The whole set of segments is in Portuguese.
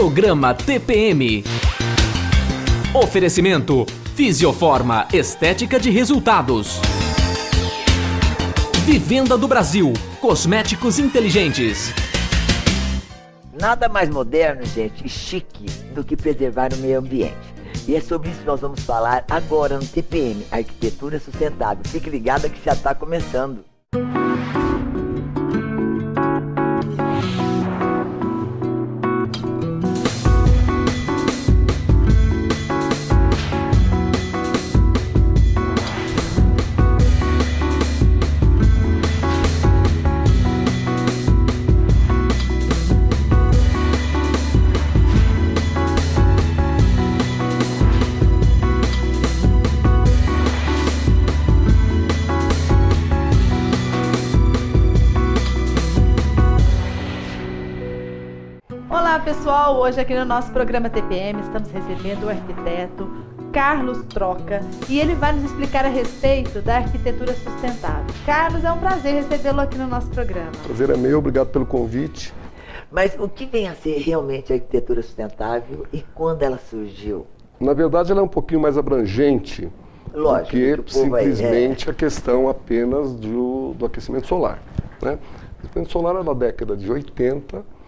Programa TPM. Oferecimento Fisioforma Estética de Resultados. Vivenda do Brasil, cosméticos inteligentes. Nada mais moderno, gente, e chique do que preservar o meio ambiente. E é sobre isso que nós vamos falar agora no TPM, Arquitetura Sustentável. Fique ligado que já está começando. Olá pessoal, hoje aqui no nosso programa TPM estamos recebendo o arquiteto Carlos Troca e ele vai nos explicar a respeito da arquitetura sustentável. Carlos, é um prazer recebê-lo aqui no nosso programa. Prazer é meu, obrigado pelo convite. Mas o que vem a ser realmente a arquitetura sustentável e quando ela surgiu? Na verdade, ela é um pouquinho mais abrangente Lógico, do que simplesmente a questão apenas do aquecimento solar, né? O aquecimento solar é da década de 80,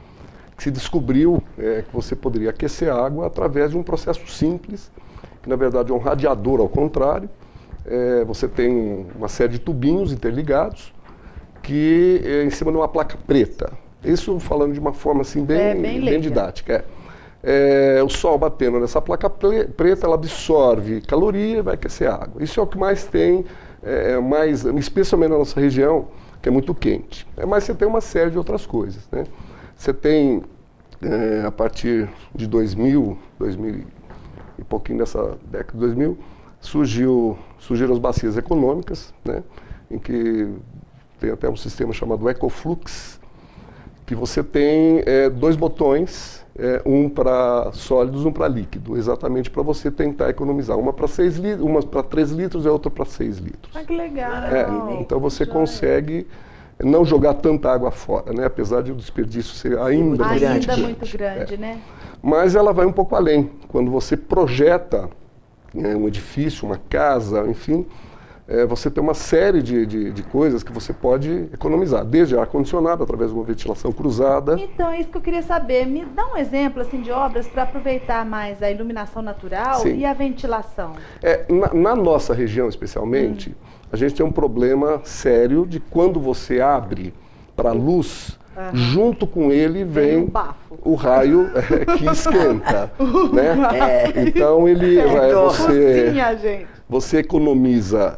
que se descobriu que você poderia aquecer a água através de um processo simples, que na verdade é um radiador ao contrário. Você tem uma série de tubinhos interligados que em cima de uma placa preta. Isso falando de uma forma assim bem didática. O sol batendo nessa placa preta, ela absorve caloria e vai aquecer a água. Isso é o que mais tem, especialmente na nossa região, que é muito quente. Mas você tem uma série de outras coisas, né? Você tem, a partir de 2000 e pouquinho dessa década de 2000, surgiram as bacias econômicas, né? Em que tem até um sistema chamado EcoFlux, que você tem dois botões, um para sólidos, um para líquido, exatamente para você tentar economizar. Uma para 6 litros, uma para 3 litros e a outra para 6 litros. Ah, que legal! Então você consegue não jogar tanta água fora, né? Apesar de o desperdício ser ainda muito grande, né? Mas ela vai um pouco além. Quando você projeta um edifício, uma casa, enfim, você tem uma série de coisas que você pode economizar, desde ar-condicionado, através de uma ventilação cruzada. Então, é isso que eu queria saber. Me dá um exemplo assim, de obras para aproveitar mais a iluminação natural e a ventilação. Na nossa região, especialmente, a gente tem um problema sério de quando você abre para a luz, junto com ele vem o raio que esquenta, né? Então você economiza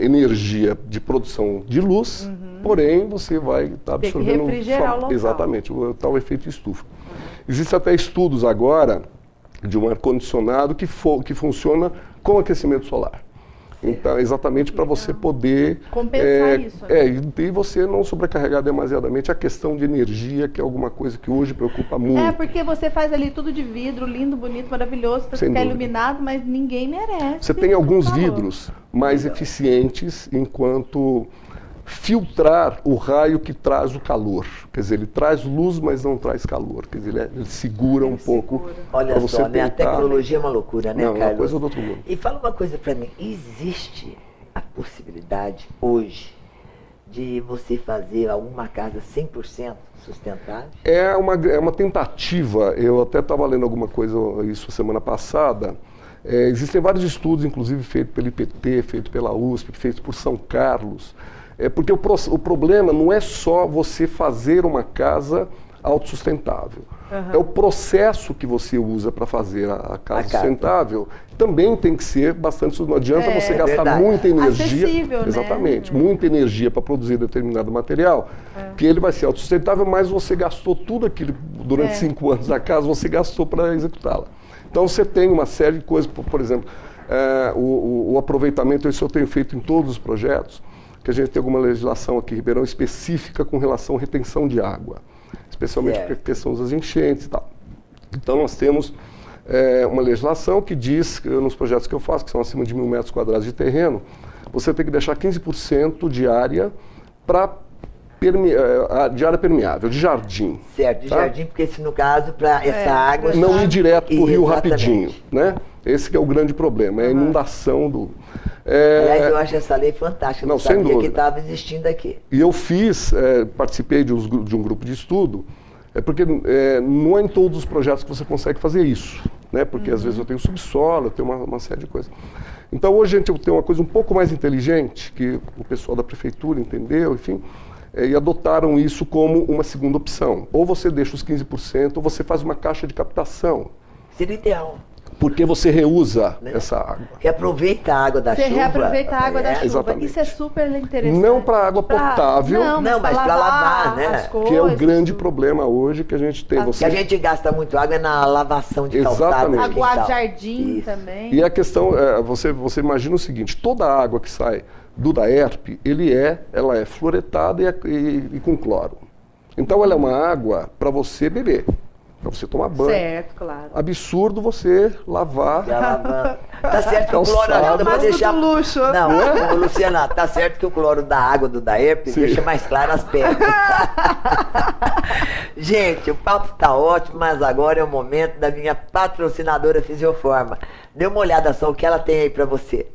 energia de produção de luz, porém você vai estar absorvendo refrigerar o local. Exatamente, o tal efeito estufa. Existem até estudos agora de um ar-condicionado que funciona com aquecimento solar. Então, exatamente para você poder compensar isso. Né? E você não sobrecarregar demasiadamente a questão de energia, que é alguma coisa que hoje preocupa muito. Porque você faz ali tudo de vidro, lindo, bonito, maravilhoso, para ficar iluminado, mas ninguém merece. Você tem alguns vidros mais eficientes enquanto filtrar o raio que traz o calor. Quer dizer, ele traz luz, mas não traz calor. Quer dizer, ele segura um pouco. Olha só, né? A tecnologia é uma loucura, né, Carlos? É uma coisa do outro mundo. E fala uma coisa para mim, existe a possibilidade hoje de você fazer alguma casa 100% sustentável? É uma tentativa. Eu até estava lendo alguma coisa isso semana passada. Existem vários estudos, inclusive feitos pelo IPT, feito pela USP, feitos por São Carlos. Porque o problema não é só você fazer uma casa autossustentável. É o processo que você usa para fazer a casa sustentável também tem que ser bastante. Não adianta você gastar muita energia. Acessível, exatamente, muita energia para produzir determinado material, que ele vai ser autossustentável, mas você gastou tudo aquilo durante 5 anos a casa, você gastou para executá-la. Então você tem uma série de coisas, por exemplo, o aproveitamento, isso eu tenho feito em todos os projetos, que a gente tem alguma legislação aqui em Ribeirão específica com relação à retenção de água, especialmente porque a questão das enchentes e tal. Então nós temos uma legislação que diz, nos projetos que eu faço, que são acima de 1.000 metros quadrados de terreno, você tem que deixar 15% de área para de área permeável, de jardim. Certo, de jardim, porque se no caso, para essa água... Não ir direto para o rio Exatamente. rapidinho, né? Esse que é o grande problema, é a inundação do... Aliás, eu acho essa lei fantástica, Não, não sem sabia que dúvida. estava existindo aqui. E eu participei de um grupo de estudo, porque não é em todos os projetos que você consegue fazer isso, né? Porque às vezes eu tenho subsolo, eu tenho uma série de coisas. Então hoje a gente tem uma coisa um pouco mais inteligente, que o pessoal da prefeitura entendeu, enfim, e adotaram isso como uma segunda opção. Ou você deixa os 15%, ou você faz uma caixa de captação. Seria ideal. Porque você reusa essa água. Reaproveita a água da Você chuva. reaproveita a água da chuva. Exatamente. Isso é super interessante. Não para água potável, Não, mas pra lavar, né? as que é o coisas, grande tudo. problema hoje que a gente tem. Que a gente gasta muito água é na lavação de calçado. Exatamente. no Aguar quintal. de jardim Isso. também. E a questão, você imagina o seguinte, toda a água que sai do DAERP, ela é fluoretada e com cloro. Então ela é uma água para você beber, para você tomar banho. Certo, claro. Absurdo você lavar. Tá certo que o cloro Calçado. ajuda pra Mas deixar... tudo luxo. Não, Luciana, tá certo que o cloro da água do DAERP Sim. deixa mais claro as pedras. Gente, o papo tá ótimo, mas agora é o momento da minha patrocinadora Fisioforma. Dê uma olhada só o que ela tem aí pra você.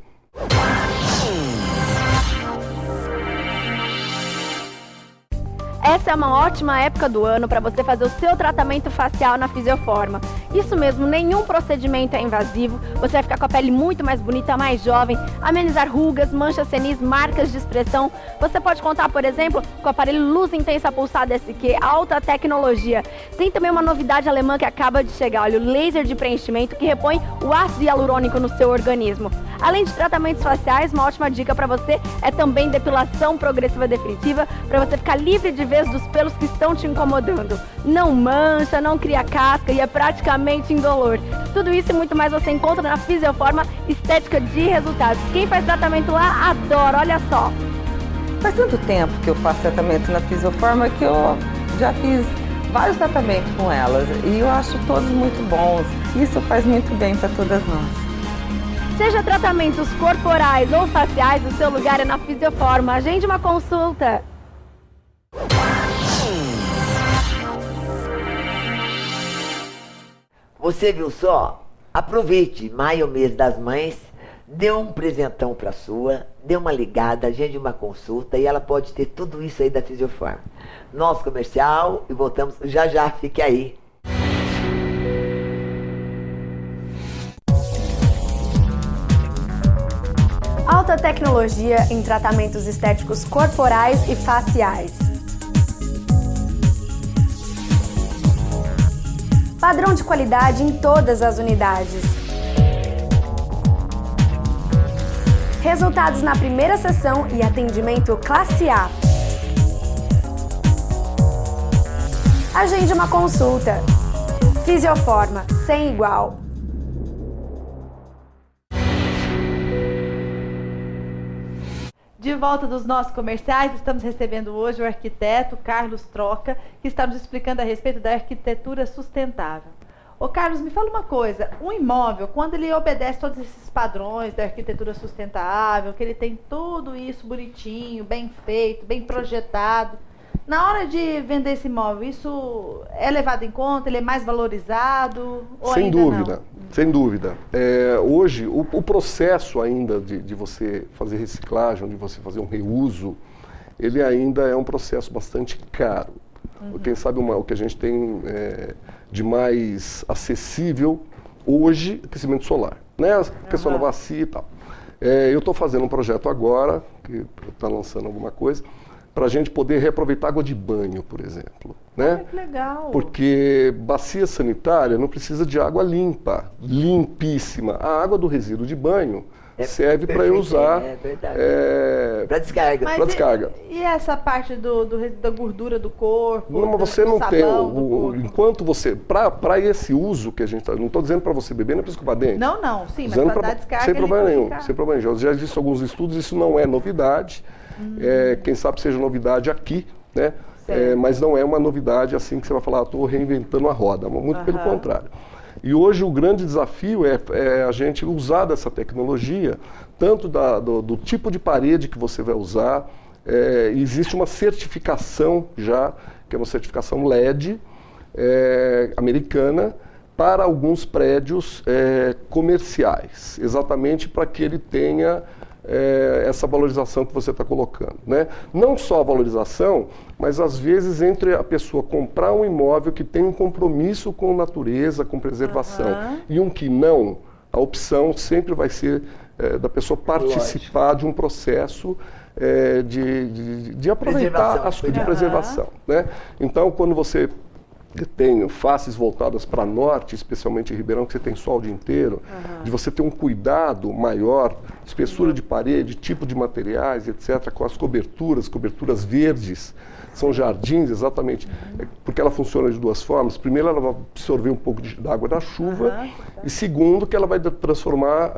Essa é uma ótima época do ano para você fazer o seu tratamento facial na Fisioforma. Isso mesmo, nenhum procedimento é invasivo, você vai ficar com a pele muito mais bonita, mais jovem, amenizar rugas, manchas senis, marcas de expressão. Você pode contar, por exemplo, com o aparelho Luz Intensa Pulsada SQ, alta tecnologia. Tem também uma novidade alemã que acaba de chegar, olha, o laser de preenchimento que repõe o ácido hialurônico no seu organismo. Além de tratamentos faciais, uma ótima dica para você é também depilação progressiva definitiva, para você ficar livre de vez dos pelos que estão te incomodando. Não mancha, não cria casca e é praticamente indolor. Tudo isso e muito mais você encontra na Fisioforma Estética de Resultados. Quem faz tratamento lá adora, olha só. Faz tanto tempo que eu faço tratamento na Fisioforma que eu já fiz vários tratamentos com elas e eu acho todos muito bons. Isso faz muito bem para todas nós. Seja tratamentos corporais ou faciais, o seu lugar é na Fisioforma. Agende uma consulta. Você viu só? Aproveite, maio, mês das mães, dê um presentão pra sua, dê uma ligada, agende uma consulta e ela pode ter tudo isso aí da Fisioforma. Nosso comercial e voltamos já, fique aí. Alta tecnologia em tratamentos estéticos corporais e faciais. Padrão de qualidade em todas as unidades. Resultados na primeira sessão e atendimento classe A. Agende uma consulta. Fisioforma, sem igual. De volta dos nossos comerciais, estamos recebendo hoje o arquiteto Carlos Troca, que está nos explicando a respeito da arquitetura sustentável. Ô Carlos, me fala uma coisa, um imóvel, quando ele obedece todos esses padrões da arquitetura sustentável, que ele tem tudo isso bonitinho, bem feito, bem projetado, na hora de vender esse imóvel, isso é levado em conta, ele é mais valorizado? Ou Sem ainda dúvida, não? sem dúvida. Hoje, o processo ainda de você fazer reciclagem, de você fazer um reuso, ele ainda é um processo bastante caro. Quem sabe o que a gente tem de mais acessível hoje, aquecimento solar, né? A questão da bacia e tal. Eu estou fazendo um projeto agora, que está lançando alguma coisa, para a gente poder reaproveitar água de banho, por exemplo. Né? Que legal! Porque bacia sanitária não precisa de água limpa, limpíssima. A água do resíduo de banho serve para eu usar para descarga. Mas para descarga. E essa parte da gordura do corpo? Não, mas você do não tem. sabão do corpo? Enquanto você. Para esse uso que a gente está. Não estou dizendo para você beber, não é para escovar dente. Não, sim, mas Dizendo para dar descarga. sem problema ele nenhum. fica... Sem problema nenhum. Eu já disse alguns estudos, isso não é novidade. Quem sabe seja novidade aqui, né? Mas não é uma novidade assim que você vai falar, estou reinventando a roda. Muito pelo contrário. E hoje o grande desafio é a gente usar dessa tecnologia, tanto do tipo de parede que você vai usar, existe uma certificação já, que é uma certificação LED americana, para alguns prédios comerciais, exatamente para que ele tenha essa valorização que você está colocando, né? Não só a valorização, mas às vezes entre a pessoa comprar um imóvel que tem um compromisso com natureza, com preservação, e um que não, a opção sempre vai ser da pessoa participar de um processo de aproveitar as coisas de preservação, né? Então, quando você tem faces voltadas para norte, especialmente em Ribeirão, que você tem sol o dia inteiro, de você ter um cuidado maior, espessura de parede, tipo de materiais, etc., com as coberturas verdes, são jardins, exatamente, porque ela funciona de duas formas. Primeiro, ela vai absorver um pouco da água da chuva, e segundo, que ela vai transformar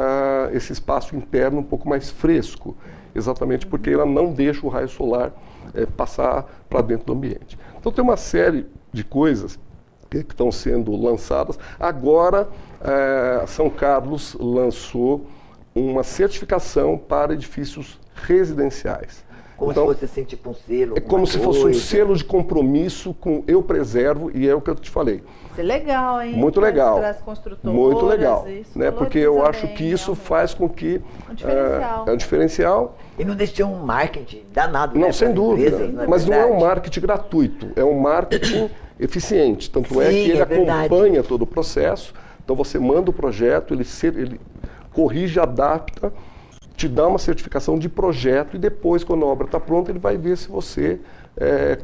esse espaço interno um pouco mais fresco, exatamente porque ela não deixa o raio solar passar para dentro do ambiente. Então tem uma série de coisas que estão sendo lançadas. Agora, São Carlos lançou uma certificação para edifícios residenciais. Como então, se fosse assim, tipo um selo. É como se fosse um selo de compromisso com eu preservo, e é o que eu te falei. Isso é legal, hein? Muito legal. Para as construtoras, muito legal. Isso né? Porque eu acho que isso faz com que... É um diferencial. E não deixa um marketing danado. Não, né, sem dúvida. Empresas, mas não é um marketing gratuito, é um marketing eficiente. Tanto é que ele acompanha todo o processo. Então você manda o projeto, ele corrige, adapta, te dá uma certificação de projeto e depois, quando a obra está pronta, ele vai ver se você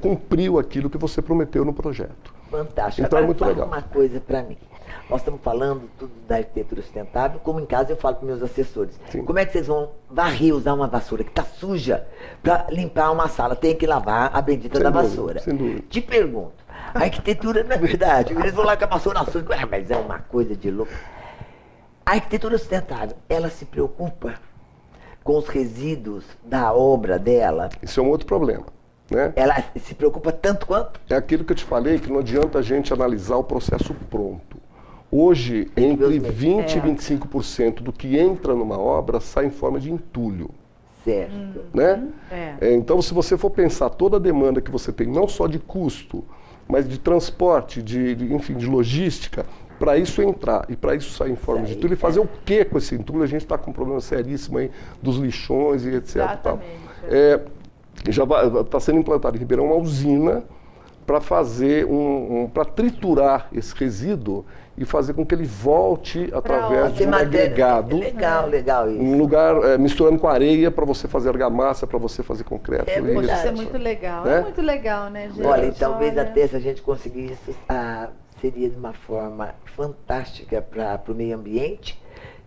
cumpriu aquilo que você prometeu no projeto. Fantástico. Então agora, é muito legal. Uma coisa para mim. Nós estamos falando tudo da arquitetura sustentável, como em casa eu falo para meus assessores. Sim. Como é que vocês vão varrer, usar uma vassoura que está suja para limpar uma sala? Tem que lavar a bendita da vassoura. Sem dúvida. Te pergunto, a arquitetura, na verdade, eles vão lá com a vassoura suja, mas é uma coisa de louco. A arquitetura sustentável, ela se preocupa com os resíduos da obra dela? Isso é um outro problema. Né? Ela se preocupa tanto quanto? É aquilo que eu te falei, que não adianta a gente analisar o processo pronto. Hoje, entre 20% e 25% do que entra numa obra sai em forma de entulho. Certo. Né? Então, se você for pensar toda a demanda que você tem, não só de custo, mas de transporte, enfim, de logística, para isso entrar e para isso sair em forma de entulho, e fazer o que com esse entulho? A gente está com um problema seríssimo aí dos lixões e etc. Exatamente. Já está sendo implantada em Ribeirão uma usina para fazer para triturar esse resíduo e fazer com que ele volte através de um agregado. Legal isso. Um lugar misturando com areia para você fazer argamassa, para você fazer concreto. Isso é muito legal. Né? É muito legal, né, gente? Olha, talvez até se a gente conseguir isso, seria de uma forma fantástica para o meio ambiente.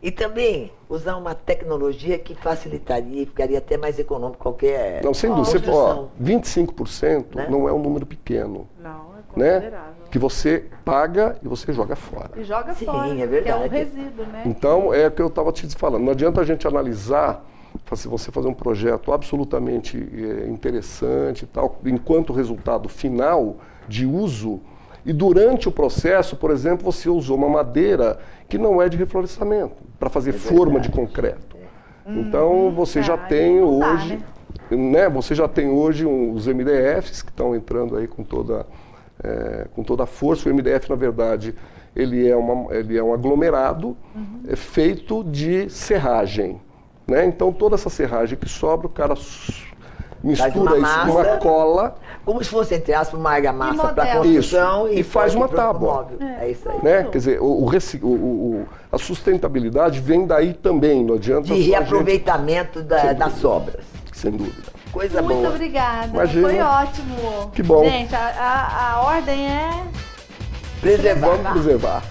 E também usar uma tecnologia que facilitaria e ficaria até mais econômico qualquer. Não, sem dúvida. 25%, né? Não é um número pequeno. Não, é considerável. Né? Que você paga e você joga fora. E joga fora, é verdade. que é um resíduo, né? Então, é o que eu estava te falando. Não adianta a gente analisar, se você fazer um projeto absolutamente interessante e tal, enquanto resultado final de uso, e durante o processo, por exemplo, você usou uma madeira que não é de reflorestamento, para fazer forma de concreto. Então, você já tem hoje, né? Você já tem hoje os MDFs que estão entrando aí com toda a força. O MDF, na verdade, ele é um aglomerado feito de serragem, né? Então, toda essa serragem que sobra, o cara mistura isso com uma cola. Como se fosse, entre aspas, uma argamassa para construção e faz uma tábua. É isso aí. Né? Quer dizer, a sustentabilidade vem daí também, não adianta... De reaproveitamento das sobras. Sem dúvida. Coisa boa. Muito obrigada. Imagina. Foi ótimo. Que bom. Gente, a ordem é... Preservar.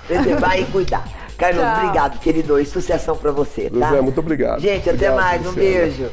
Preservar E cuidar. Carlos, obrigado, querido. E sucessão para você, tá? José, muito obrigado. Gente, até mais. Um beijo.